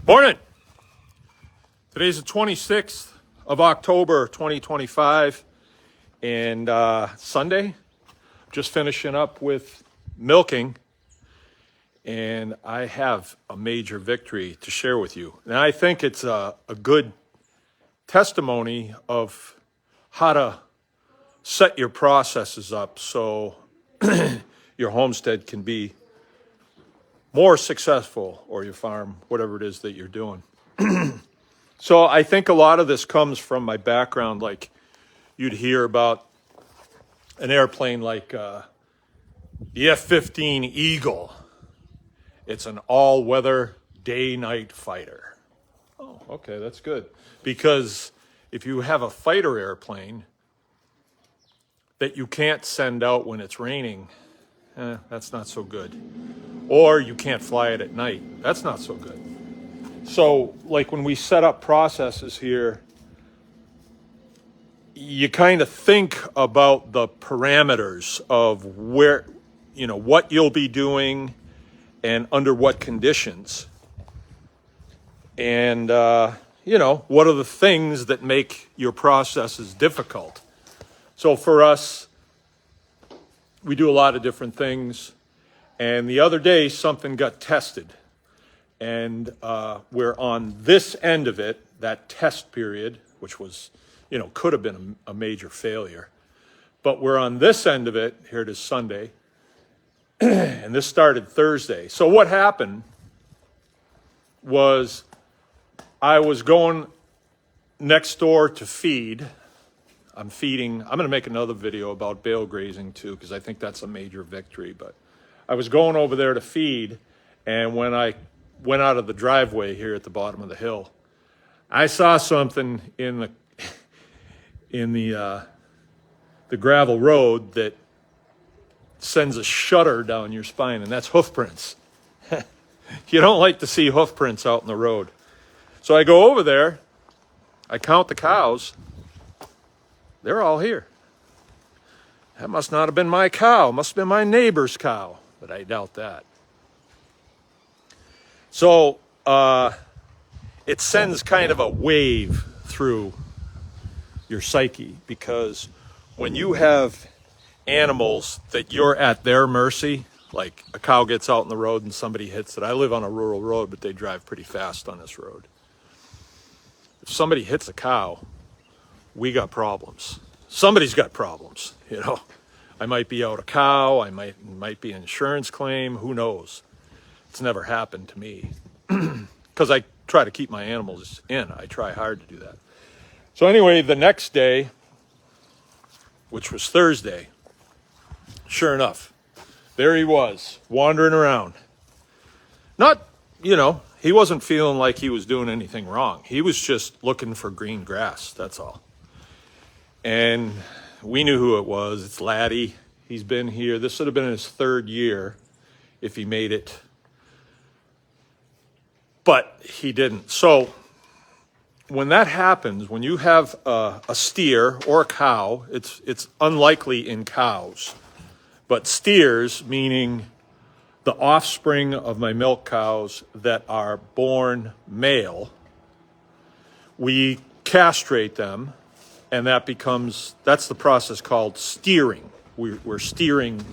Morning. Today's the 26th of October, 2025, and Sunday. Just finishing up with milking, and I have a major victory to share with you. And I think it's a good testimony of how to set your processes up so your homestead can be more successful, or your farm, whatever it is that you're doing. So I think a lot of this comes from my background. Like, you'd hear about an airplane like the F-15 Eagle. It's an all-weather day-night fighter. Oh, okay, that's good. Because if you have a fighter airplane that you can't send out when it's raining, that's not so good. Or you can't fly it at night. That's not so good. So, like, when we set up processes here, you kind of think about the parameters of where, what you'll be doing and under what conditions. And, what are the things that make your processes difficult? So for us, we do a lot of different things. And the other day, something got tested. And we're on this end of it, that test period, which was, could have been a major failure. But we're on this end of it. Here it is Sunday. And this started Thursday. So what happened was I was going next door to feed. I'm going to make another video about bale grazing too, because I think that's a major victory. But I was going over there to feed, and when I went out of the driveway here at the bottom of the hill, I saw something in the gravel road that sends a shudder down your spine, and that's hoof prints. You don't like to see hoof prints out in the road. So I go over there, I count the cows. They're all here. That must not have been my cow. Must have been my neighbor's cow, but I doubt that. So it sends kind of a wave through your psyche, because when you have animals that you're at their mercy, like a cow gets out in the road and somebody hits it. I live on a rural road, but they drive pretty fast on this road. If somebody hits a cow, we got problems. Somebody's got problems, I might be out a cow, I might be an insurance claim, who knows? It's never happened to me because I try to keep my animals in. I try hard to do that. So anyway, the next day, which was Thursday, sure enough, there he was, wandering around. Not, he wasn't feeling like he was doing anything wrong. He was just looking for green grass, that's all. And we knew who it was. It's Laddie. He's been here. This would have been his third year if he made it. But he didn't. So when that happens, when you have a steer or a cow, it's unlikely in cows. But steers, meaning the offspring of my milk cows that are born male, we castrate them, and that's the process called steering. We're steering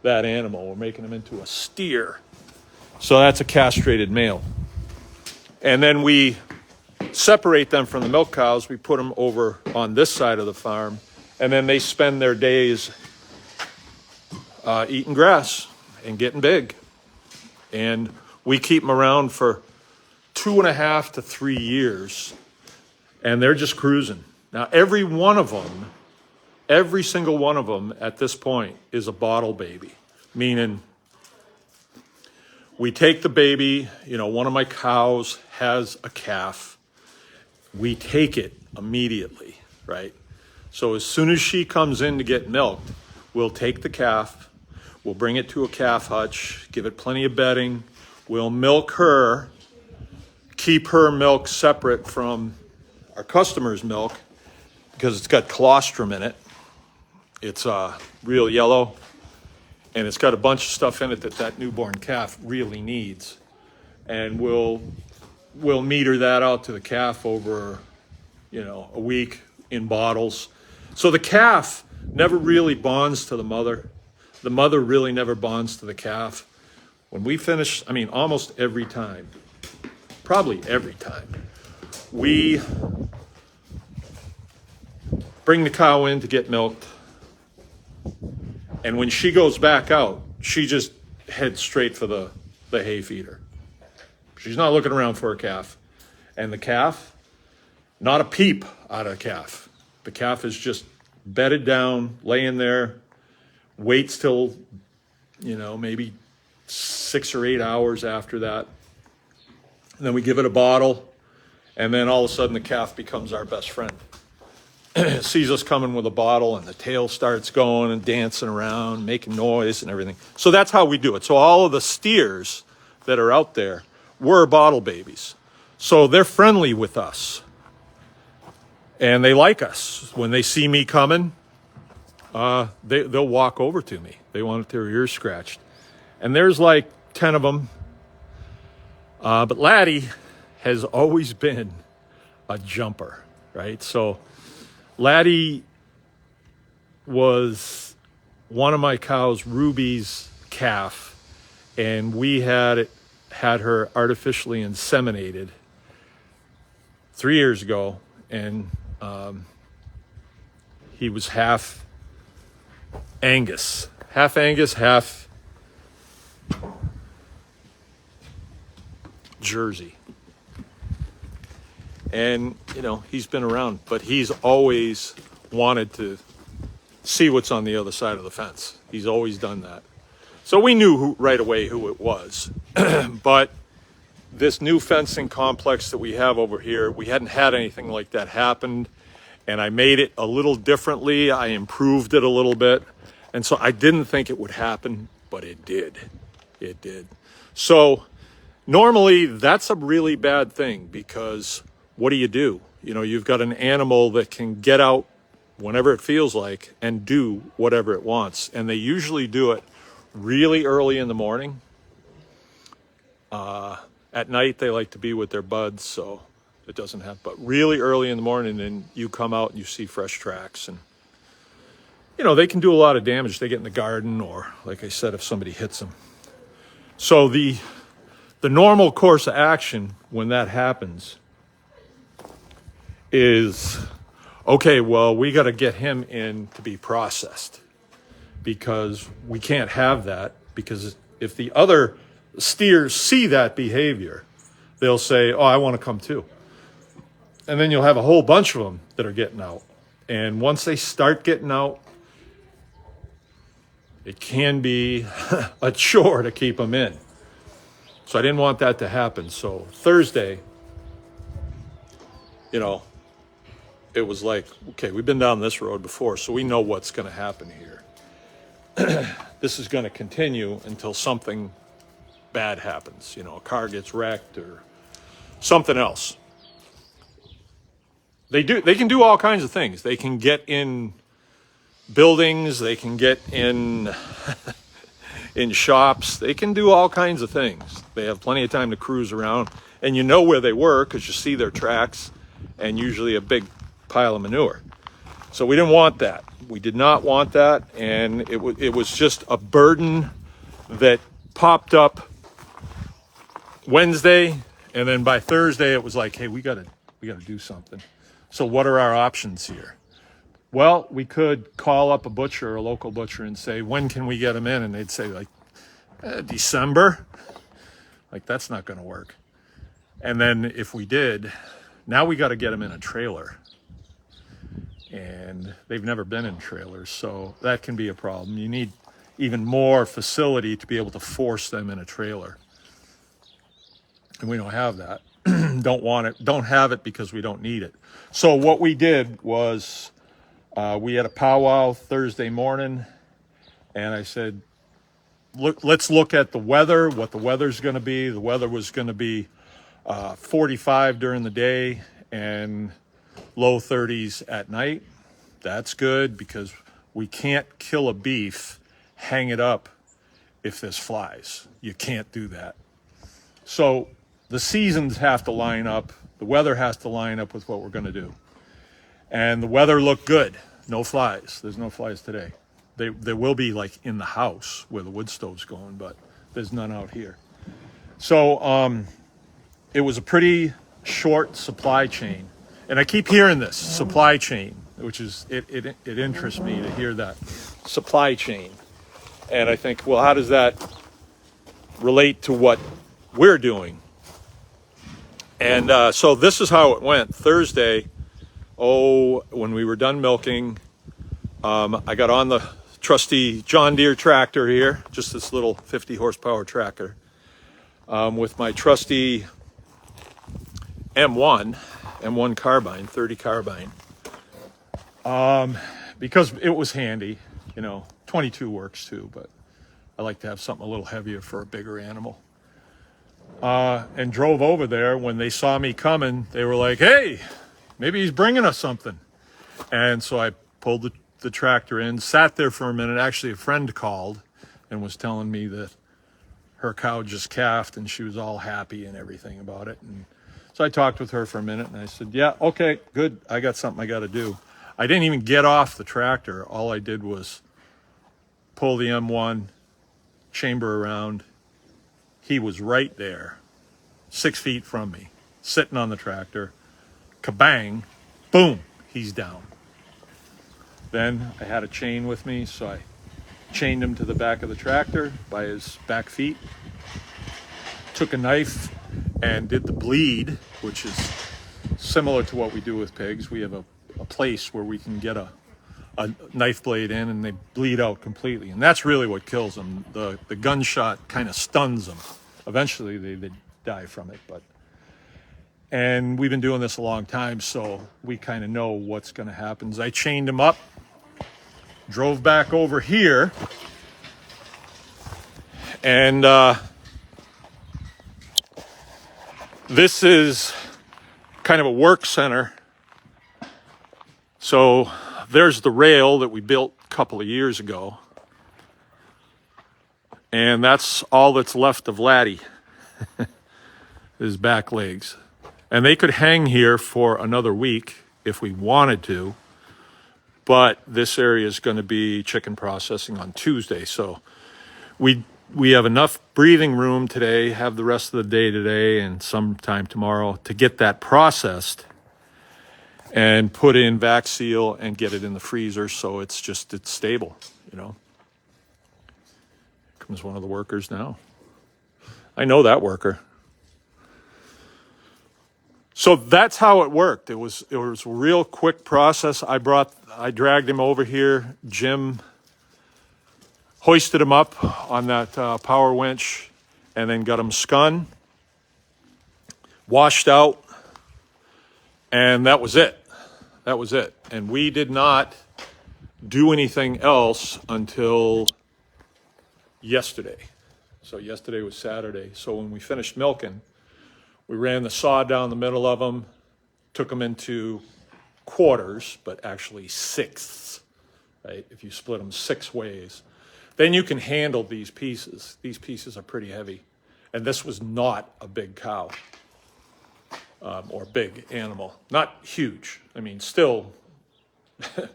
that animal. We're making them into a steer. So that's a castrated male. And then we separate them from the milk cows. We put them over on this side of the farm, and then they spend their days eating grass and getting big. And we keep them around for 2.5 to 3 years, and they're just cruising. Now, every single one of them at this point is a bottle baby, meaning we take the baby, one of my cows has a calf. We take it immediately, right? So as soon as she comes in to get milked, we'll take the calf, we'll bring it to a calf hutch, give it plenty of bedding, we'll milk her, keep her milk separate from our customer's milk, because it's got colostrum in it. It's real yellow, and it's got a bunch of stuff in it that newborn calf really needs. And we'll we'll meter that out to the calf over, a week in bottles. So the calf never really bonds to the mother. The mother really never bonds to the calf. When we finish, almost every time, probably every time, we bring the cow in to get milked. And when she goes back out, she just heads straight for the hay feeder. She's not looking around for a calf. And the calf, not a peep out of the calf. The calf is just bedded down, laying there, waits till, maybe 6 or 8 hours after that. And then we give it a bottle, and then all of a sudden the calf becomes our best friend. Sees us coming with a bottle, and the tail starts going and dancing around, making noise and everything. So that's how we do it. So all of the steers that are out there were bottle babies. So they're friendly with us. And they like us. When they see me coming, they'll walk over to me. They want their ears scratched. And there's like 10 of them. But Laddie has always been a jumper, right? So Laddie was one of my cows, Ruby's calf, and we had her artificially inseminated 3 years ago, and he was half Angus, half Jersey. And, he's been around, but he's always wanted to see what's on the other side of the fence. He's always done that. So we knew right away who it was. But this new fencing complex that we have over here, we hadn't had anything like that happen. And I made it a little differently. I improved it a little bit. And so I didn't think it would happen, but it did. It did. So normally that's a really bad thing, because what do? You've got an animal that can get out whenever it feels like and do whatever it wants. And they usually do it really early in the morning. At night, they like to be with their buds, so it doesn't happen. But really early in the morning, and you come out and you see fresh tracks. And, they can do a lot of damage. They get in the garden, or, like I said, if somebody hits them. So the normal course of action when that happens is, okay, well, we got to get him in to be processed, because we can't have that, because if the other steers see that behavior, they'll say, oh, I want to come too. And then you'll have a whole bunch of them that are getting out. And once they start getting out, it can be a chore to keep them in. So I didn't want that to happen. So Thursday, it was like, okay, we've been down this road before, so we know what's going to happen here. This is going to continue until something bad happens. A car gets wrecked or something else. They can do all kinds of things. They can get in buildings. They can get in in shops. They can do all kinds of things. They have plenty of time to cruise around, and you know where they were because you see their tracks and usually a big pile of manure. So we didn't want that. We did not want that, and it was just a burden that popped up Wednesday, and then by Thursday it was like, hey, we gotta do something. So what are our options here? Well, we could call up a butcher, a local butcher, and say, when can we get them in? And they'd say, like, December? Like, that's not going to work. And then if we did, now we got to get them in a trailer. And they've never been in trailers, so that can be a problem. You need even more facility to be able to force them in a trailer. And we don't have that. Don't want it. Don't have it because we don't need it. So what we did was we had a powwow Thursday morning, and I said, let's look at the weather, what the weather's going to be. The weather was going to be 45 during the day and low 30s at night. That's good because we can't kill a beef, hang it up if there's flies. You can't do that. So the seasons have to line up. The weather has to line up with what we're going to do. And the weather looked good. No flies. There's no flies today. There will be like in the house where the wood stove's going, but there's none out here. So it was a pretty short supply chain. And I keep hearing this, supply chain, which is, it interests me to hear that, supply chain. And I think, well, how does that relate to what we're doing? And so this is how it went. Thursday, when we were done milking, I got on the trusty John Deere tractor here, just this little 50 horsepower tractor, with my trusty M1 carbine, 30 carbine, because it was handy. 22 works too, but I like to have something a little heavier for a bigger animal. And drove over there. When they saw me coming, they were like, hey, maybe he's bringing us something. And so I pulled the tractor in, sat there for a minute. Actually, a friend called and was telling me that her cow just calved and she was all happy and everything about it. And so I talked with her for a minute and I said, yeah, okay, good. I got something I got to do. I didn't even get off the tractor. All I did was pull the M1, chamber around. He was right there, 6 feet from me, sitting on the tractor. Kabang, boom, he's down. Then I had a chain with me, so I chained him to the back of the tractor by his back feet. Took a knife and did the bleed, which is similar to what we do with pigs. We have a place where we can get a knife blade in and they bleed out completely. And that's really what kills them. The gunshot kind of stuns them. Eventually they die from it. And we've been doing this a long time, so we kind of know what's going to happen. I chained him up, drove back over here, and this is kind of a work center. So there's the rail that we built a couple of years ago. And that's all that's left of Laddie, his back legs. And they could hang here for another week if we wanted to. But this area is going to be chicken processing on Tuesday. So we have enough breathing room today, have the rest of the day today and sometime tomorrow to get that processed and put in vac seal and get it in the freezer so it's stable, Comes one of the workers now. I know that worker. So that's how it worked. It was a real quick process. I dragged him over here. Jim hoisted him up on that power winch and then got him skun, washed out, and that was it. That was it. And we did not do anything else until yesterday. So yesterday was Saturday. So when we finished milking, we ran the saw down the middle of them, took them into quarters, but actually sixths, right? If you split them 6 ways, then you can handle these pieces. These pieces are pretty heavy. And this was not a big cow. Or big animal. Not huge. I mean, still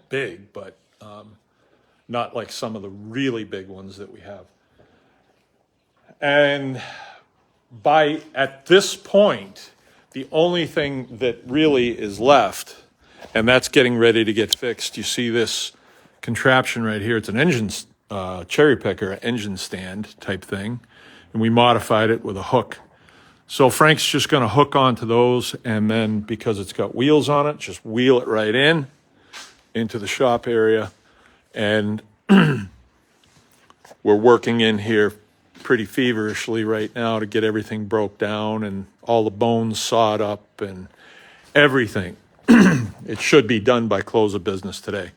big, but not like some of the really big ones that we have. And at this point, the only thing that really is left, and that's getting ready to get fixed. You see this contraption right here. It's an engine, cherry picker, engine stand type thing. And we modified it with a hook. So Frank's just going to hook onto those, and then because it's got wheels on it, just wheel it right into the shop area. And we're working in here pretty feverishly right now to get everything broke down and all the bones sawed up and everything. It should be done by close of business today.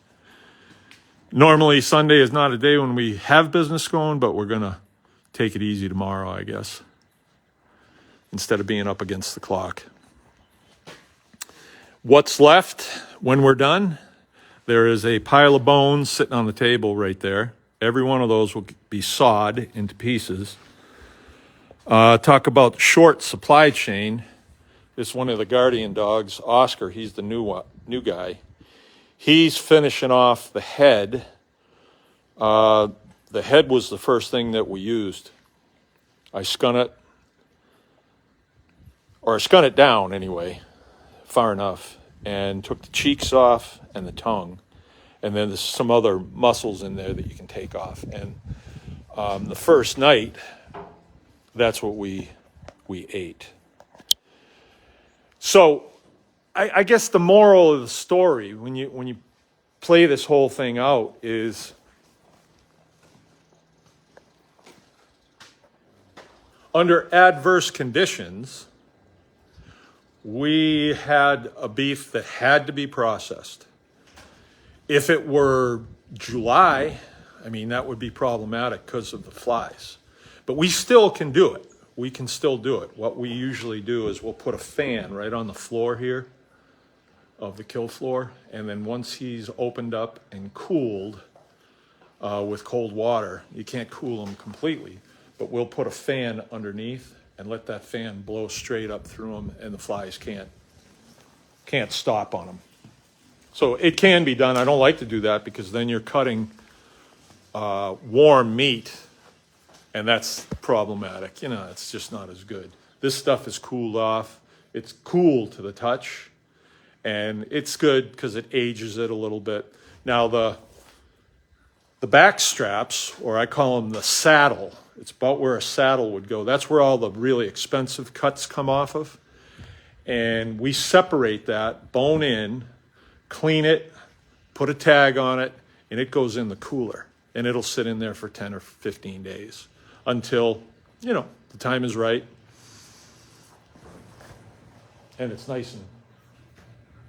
Normally Sunday is not a day when we have business going, but we're going to take it easy tomorrow, I guess, instead of being up against the clock. What's left when we're done? There is a pile of bones sitting on the table right there. Every one of those will be sawed into pieces. Talk about short supply chain. This is one of the guardian dogs, Oscar. He's the new guy. He's finishing off the head. The head was the first thing that we used. I skun it down anyway, far enough, and took the cheeks off and the tongue. And then there's some other muscles in there that you can take off. And the first night, that's what we ate. So I guess the moral of the story, when you play this whole thing out, is under adverse conditions, we had a beef that had to be processed. If it were July, I mean, that would be problematic because of the flies. But we still can do it. We can still do it. What we usually do is we'll put a fan right on the floor here of the kill floor. And then once he's opened up and cooled with cold water, you can't cool him completely, but we'll put a fan underneath and let that fan blow straight up through him, and the flies can't stop on him. So it can be done. I don't like to do that because then you're cutting warm meat, and that's problematic. It's just not as good. This stuff is cooled off. It's cool to the touch, and it's good because it ages it a little bit. Now the back straps, or I call them the saddle, it's about where a saddle would go. That's where all the really expensive cuts come off of. And we separate that, bone in, clean it, put a tag on it, and it goes in the cooler. And it'll sit in there for 10 or 15 days until, the time is right. And it's nice and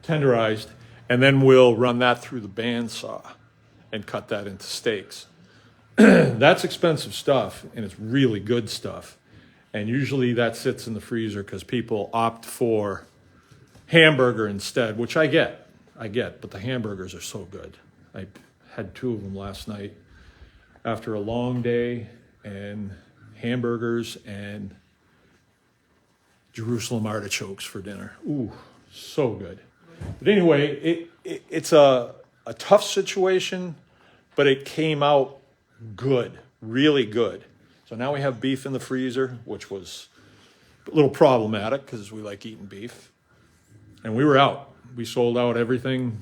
tenderized. And then we'll run that through the bandsaw and cut that into steaks. That's expensive stuff, and it's really good stuff. And usually that sits in the freezer because people opt for hamburger instead, which I get, but the hamburgers are so good. I had 2 of them last night after a long day, and hamburgers and Jerusalem artichokes for dinner. Ooh, so good. But anyway, it's a tough situation, but it came out good, really good. So now we have beef in the freezer, which was a little problematic because we like eating beef. And we were out. We sold out everything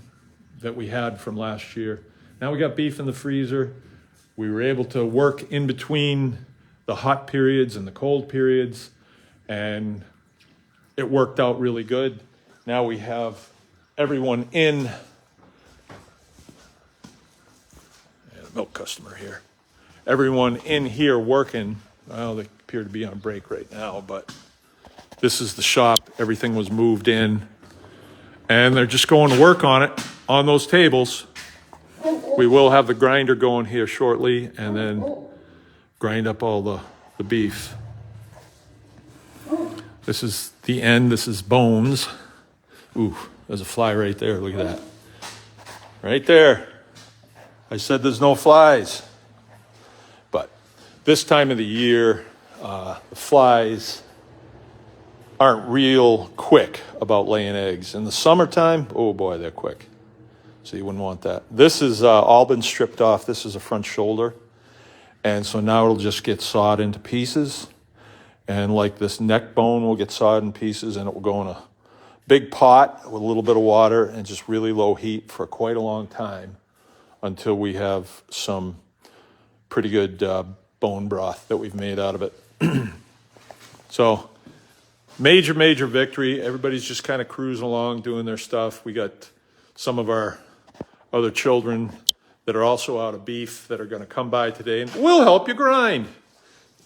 that we had from last year. Now we got beef in the freezer. We were able to work in between the hot periods and the cold periods, and it worked out really good. Now we have everyone in. And a milk customer here. Everyone in here working. Well, they appear to be on break right now, but this is the shop. Everything was moved in, and they're just going to work on it on those tables. We will have the grinder going here shortly, and then grind up all the beef. This is the end. This is bones. Ooh, there's a fly right there. Look at that. Right there. I said there's no flies. But this time of the year, the flies aren't real quick about laying eggs. In the summertime, oh boy, they're quick. So you wouldn't want that. This is all been stripped off. This is a front shoulder. And so now it'll just get sawed into pieces. And like this neck bone will get sawed in pieces, and it will go in a big pot with a little bit of water and just really low heat for quite a long time until we have some pretty good bone broth that we've made out of it. So major victory. Everybody's just kind of cruising along, doing their stuff. We got some of our other children that are also out of beef that are going to come by today, and we'll help you grind.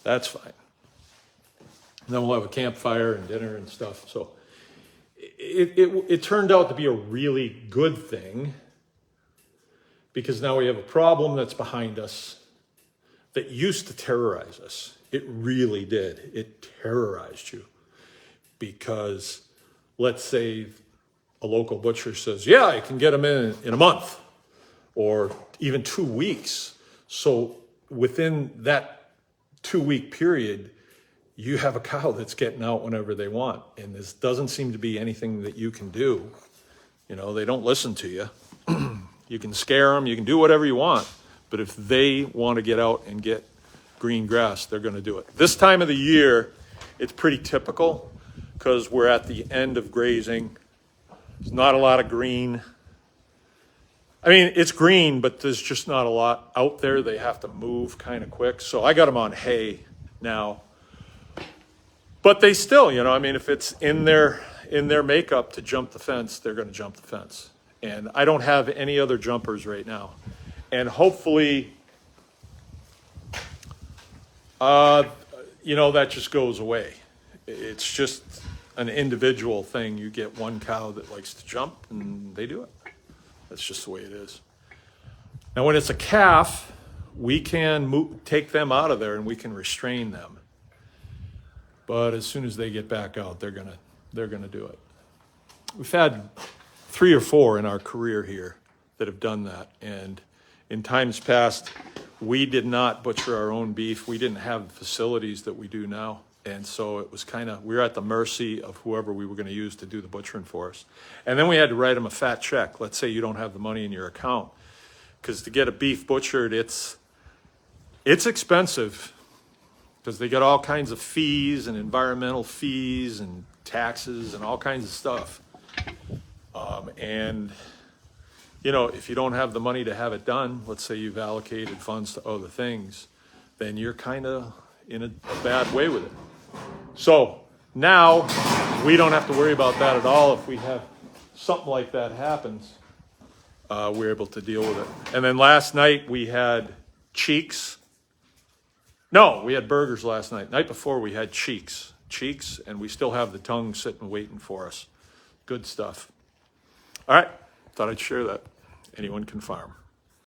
That's fine. And then we'll have a campfire and dinner and stuff. So it turned out to be a really good thing, because now we have a problem that's behind us that used to terrorize us. It really did. It terrorized you, because let's say a local butcher says, yeah, I can get them in a month or even 2 weeks. So within that 2 week period, you have a cow that's getting out whenever they want. And this doesn't seem to be anything that you can do. You know, they don't listen to you. You can scare them, you can do whatever you want. But if they want to get out and get green grass, they're going to do it. This time of the year, it's pretty typical because we're at the end of grazing. There's not a lot of green. I mean, it's green, but there's just not a lot out there. They have to move kind of quick. So I got them on hay now. But they still, you know, I mean, if it's in their makeup to jump the fence, they're going to jump the fence. And I don't have any other jumpers right now. And hopefully, you know, that just goes away. It's just an individual thing. You get one cow that likes to jump and they do it. That's just the way it is. Now, when it's a calf, we can take them out of there and we can restrain them. But as soon as they get back out, they're gonna do it. We've had 3 or 4 in our career here that have done that. And in times past, we did not butcher our own beef. We didn't have the facilities that we do now. And so it was we were at the mercy of whoever we were going to use to do the butchering for us. And then we had to write them a fat check. Let's say you don't have the money in your account. Because to get a beef butchered, it's expensive. Because they get all kinds of fees and environmental fees and taxes and all kinds of stuff. And, you know, if you don't have the money to have it done, let's say you've allocated funds to other things, then you're kind of in a bad way with it. So now we don't have to worry about that at all. If we have something like that happens, we're able to deal with it. And then last night we had cheeks. No, we had burgers last night. Night before we had cheeks, and we still have the tongue sitting waiting for us. Good stuff. All right, thought I'd share that. Anyone can farm.